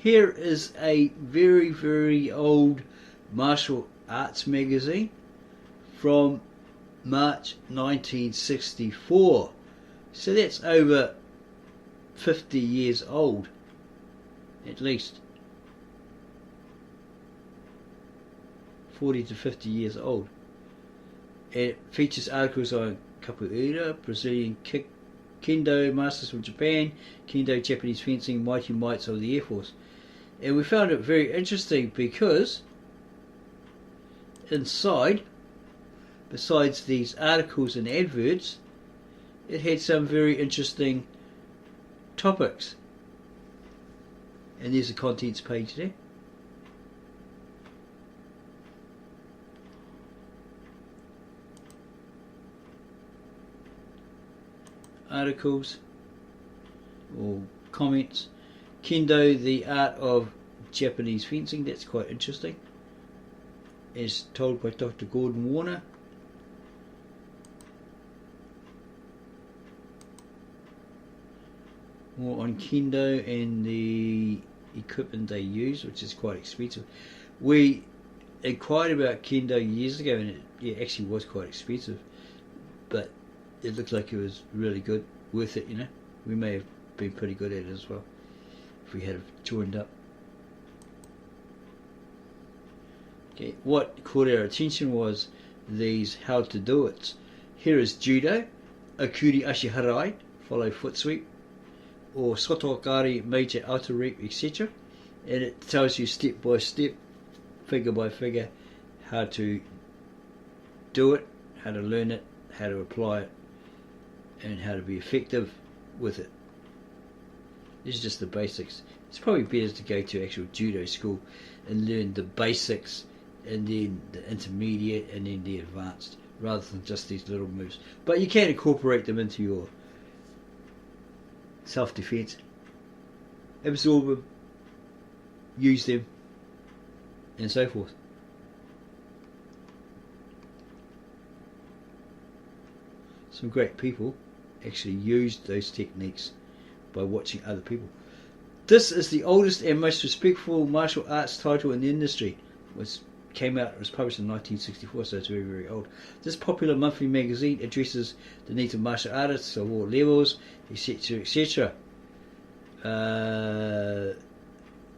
Here is a very, very old martial arts magazine from March 1964. So that's over 50 years old, at least. 40 to 50 years old. It features articles on Capoeira, Brazilian Kendo Masters from Japan, Kendo, Japanese fencing, Mighty Mites of the Air Force. And we found it very interesting because inside, besides these articles and adverts, it had some very interesting topics. And there's the contents page there. Articles or comments. Kendo, the art of Japanese fencing. That's quite interesting, as told by Dr. Gordon Warner. More on Kendo and the equipment they use, which is quite expensive. We inquired about Kendo years ago, and it actually was quite expensive, but it looked like it was really good, worth it, you know. We may have been pretty good at it as well if we had joined up. Okay, what caught our attention was these how to do it. Here is judo, akuri ashiharai, follow foot sweep, or sotokari, major outer reap, etc. And it tells you step by step, figure by figure, how to do it, how to learn it, how to apply it, and how to be effective with it. This is just the basics. It's probably better to go to actual judo school and learn the basics, and then the intermediate, and then the advanced, rather than just these little moves. But you can incorporate them into your self-defense, absorb them, use them, and so forth. Some great people actually used those techniques by watching other people. This is the oldest and most respectful martial arts title in the industry. It was published in 1964, so it's very, very old. This popular monthly magazine addresses the needs of martial artists of all levels, etc., etc.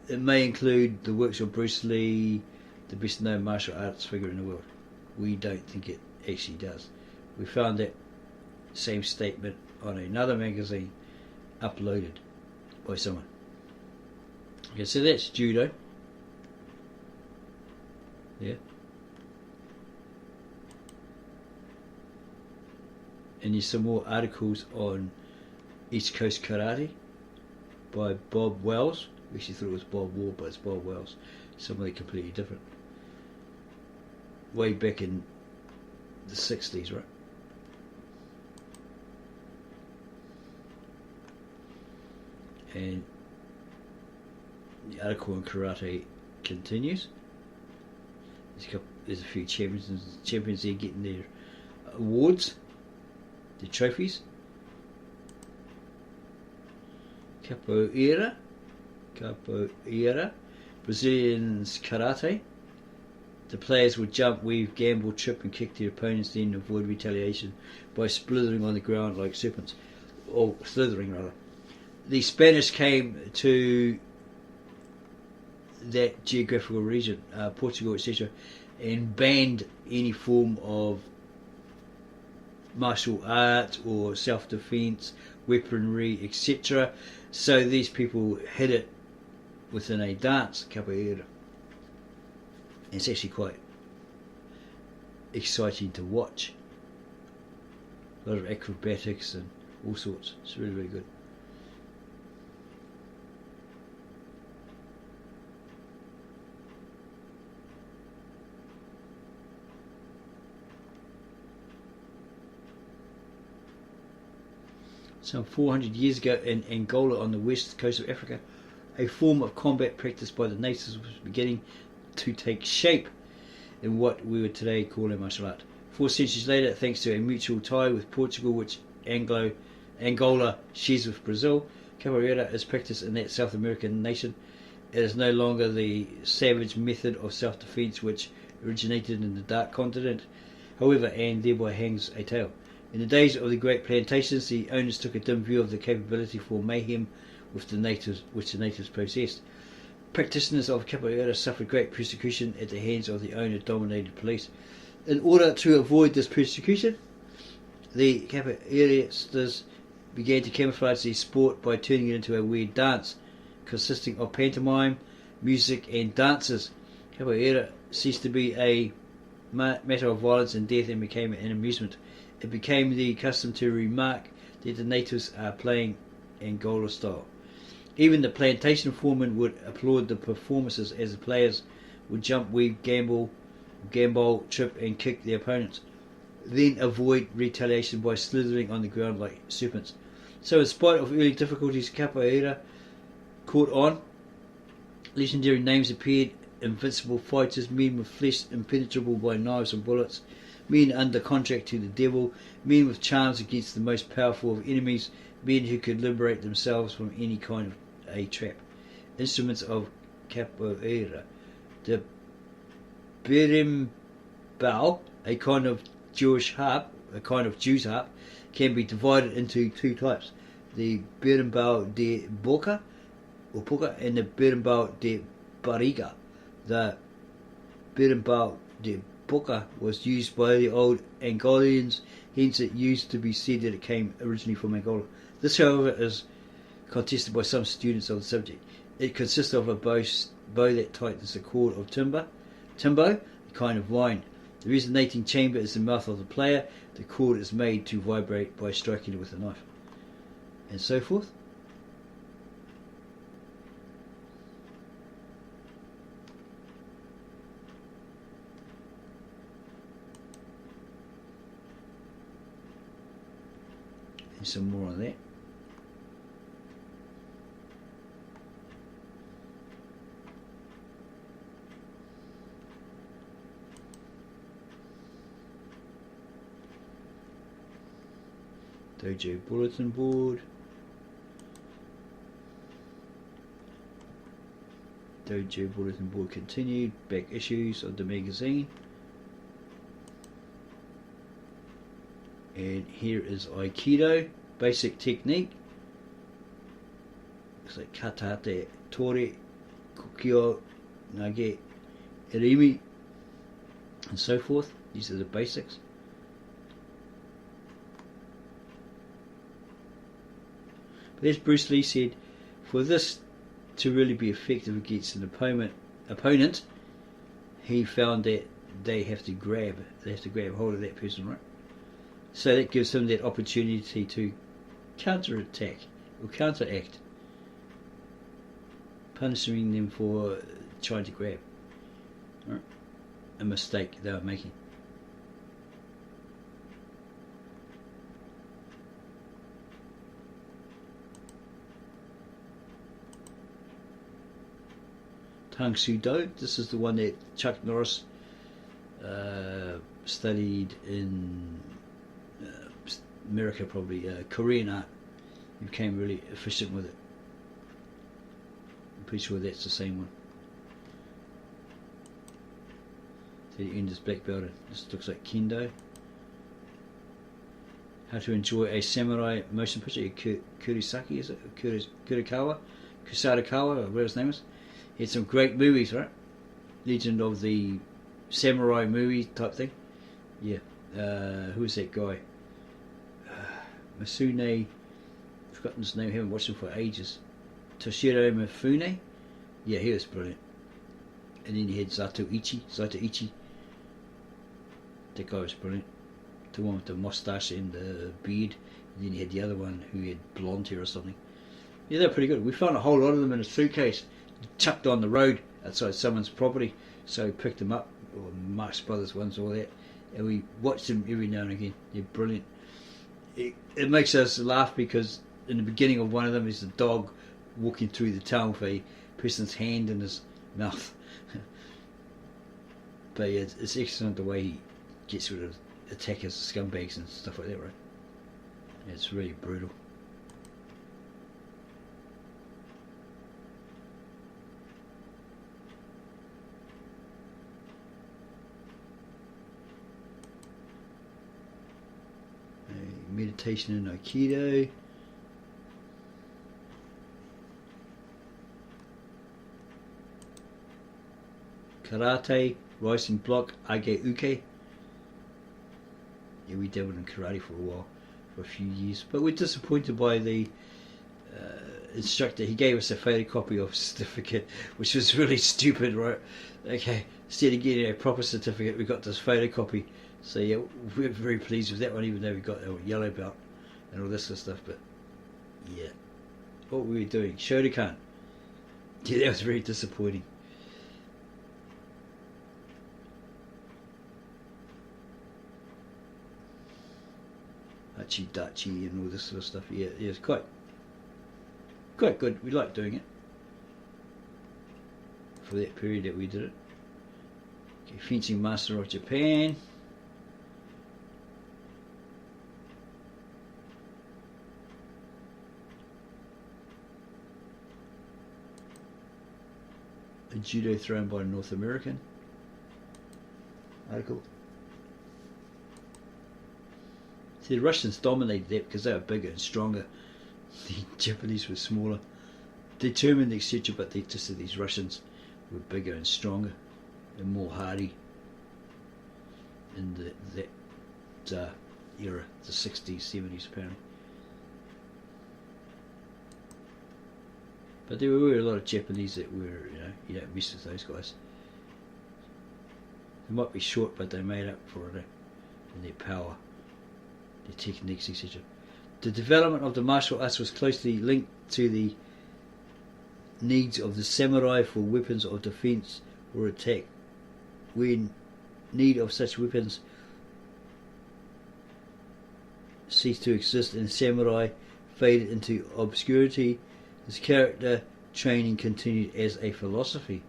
It may include the works of Bruce Lee, the best known martial arts figure in the world. We don't think it actually does. We found that same statement on another magazine uploaded by someone. Okay, so that's judo. Yeah. And there's some more articles on East Coast Karate by Bob Wells. We actually thought it was Bob Wall, but it's Bob Wells. Somebody completely different. Way back in the 60s, right? And the article on karate continues. There's a few champions there getting their awards, their trophies. Capoeira, Brazilians karate. The players would jump, weave, gamble, trip and kick their opponents, then avoid retaliation by slithering on the ground like serpents. Or slithering rather. The Spanish came to that geographical region, Portugal, etc., and banned any form of martial art or self-defense, weaponry, etc. So these people hid it within a dance, Capoeira. It's actually quite exciting to watch. A lot of acrobatics and all sorts. It's really, really good. Some 400 years ago in Angola on the west coast of Africa, a form of combat practiced by the natives was beginning to take shape in what we would today call a martial art. 4 centuries later, thanks to a mutual tie with Portugal, which Angola shares with Brazil, Capoeira is practiced in that South American nation It is no longer the savage method of self-defense which originated in the Dark Continent, however, and thereby hangs a tale. In the days of the great plantations, the owners took a dim view of the capability for mayhem which the natives possessed. Practitioners of Capoeira suffered great persecution at the hands of the owner-dominated police. In order to avoid this persecution, the Capoeiristas began to camouflage the sport by turning it into a weird dance, consisting of pantomime, music and dances. Capoeira ceased to be a matter of violence and death and became an amusement. It became the custom to remark that the natives are playing Angola style. Even the plantation foremen would applaud the performances as the players would jump, weave, gambol, trip and kick their opponents, then avoid retaliation by slithering on the ground like serpents. So in spite of early difficulties, Capoeira caught on. Legendary names appeared: invincible fighters, men with flesh impenetrable by knives and bullets, men under contract to the devil, men with charms against the most powerful of enemies, men who could liberate themselves from any kind of a trap. Instruments of Capoeira: the berimbau, a kind of Jewish harp, Jew's harp, can be divided into two types: the berimbau de boca or puka and the berimbau de barriga. The berimbau de boca was used by the old Angolians, hence it used to be said that it came originally from Angola. This, however, is contested by some students of the subject. It consists of a bow that tightens the cord of timbo, a kind of wine. The resonating chamber is the mouth of the player. The cord is made to vibrate by striking it with a knife, and so forth. And some more on that. Dojo bulletin board. Dojo bulletin board continued. Back issues of the magazine. And here is aikido, basic technique. Looks like katate, tori, kukio, nage, irimi, and so forth. These are the basics. But as Bruce Lee said, for this to really be effective against an opponent, he found that they have to grab hold of that person, right? So that gives him that opportunity to counterattack or counteract, punishing them for trying to grab, right? A mistake they were making. Tang Soo Do, this is the one that Chuck Norris studied in America, probably Korean art. He became really efficient with it. I'm pretty sure that's the same one. So he earned his black belt. This looks like Kendo. How to enjoy a samurai motion picture. Kurisaki, is it? Kusarikawa, or whatever his name is. He had some great movies, right? Legend of the Samurai movie type thing. Yeah. Who is that guy? Masune. I've forgotten his name. I haven't watched him for ages. Toshiro Mifune. Yeah, he was brilliant. And then he had Zato Ichi. That guy was brilliant. The one with the mustache and the beard. And then he had the other one who had blonde hair or something. Yeah, they're pretty good. We found a whole lot of them in a suitcase, chucked on the road outside someone's property. So we picked them up, or Marx Brothers ones, all that, and we watched them every now and again. They're brilliant. It makes us laugh because in the beginning of one of them is a dog walking through the town with a person's hand in his mouth. But yeah, it's excellent the way he gets rid of attackers, scumbags and stuff like that, right? Yeah, it's really brutal. Orientation in aikido. Karate, rising block, age uke. Yeah, we dabbled in karate for a while, for a few years, but we're disappointed by the instructor. He gave us a photocopy of a certificate, which was really stupid, right? Okay, instead of getting a proper certificate, we got this photocopy. So yeah, we're very pleased with that one, even though we got a yellow belt and all this sort of stuff. But yeah, what were we doing? Shotokan. Yeah, that was very disappointing. Hachi-dachi and all this sort of stuff. Yeah, it's quite good. We liked doing it for that period that we did it. Okay, fencing master of Japan. A judo thrown by a North American. Article. See, the Russians dominated that because they were bigger and stronger. The Japanese were smaller, determined, etc. But these Russians were bigger and stronger and more hardy in that era, the 60s, 70s apparently. But there were a lot of Japanese that were, you don't mess with those guys. They might be short, but they made up for it in their power, their techniques, etc. The development of the martial arts was closely linked to the needs of the samurai for weapons of defense or attack. When need of such weapons ceased to exist and samurai faded into obscurity, this character training continued as a philosophy.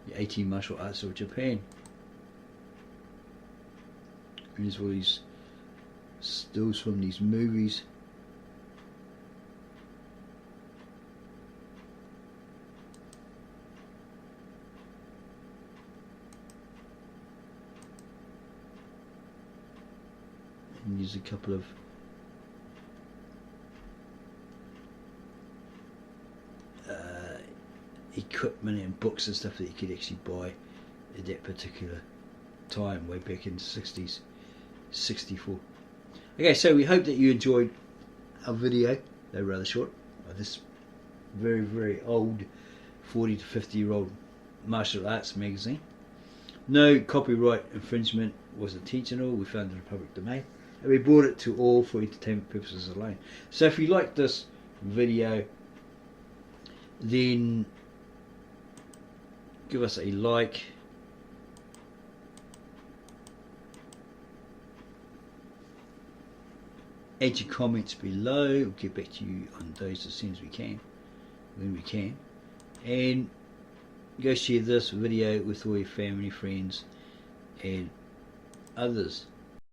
The 18 martial arts of Japan. And there's all these stills from these movies. And there's a couple of equipment and books and stuff that you could actually buy at that particular time, way back in the 60s, 64. Okay, so we hope that you enjoyed our video. They're rather short, of this very, very old 40 to 50 year old martial arts magazine. No copyright infringement was intentional. We found it in public domain, and we brought it to all for entertainment purposes alone. So if you like this video, then give us a like, add your comments below. We'll get back to you on those as soon as we can, when we can, and go share this video with all your family, friends and others.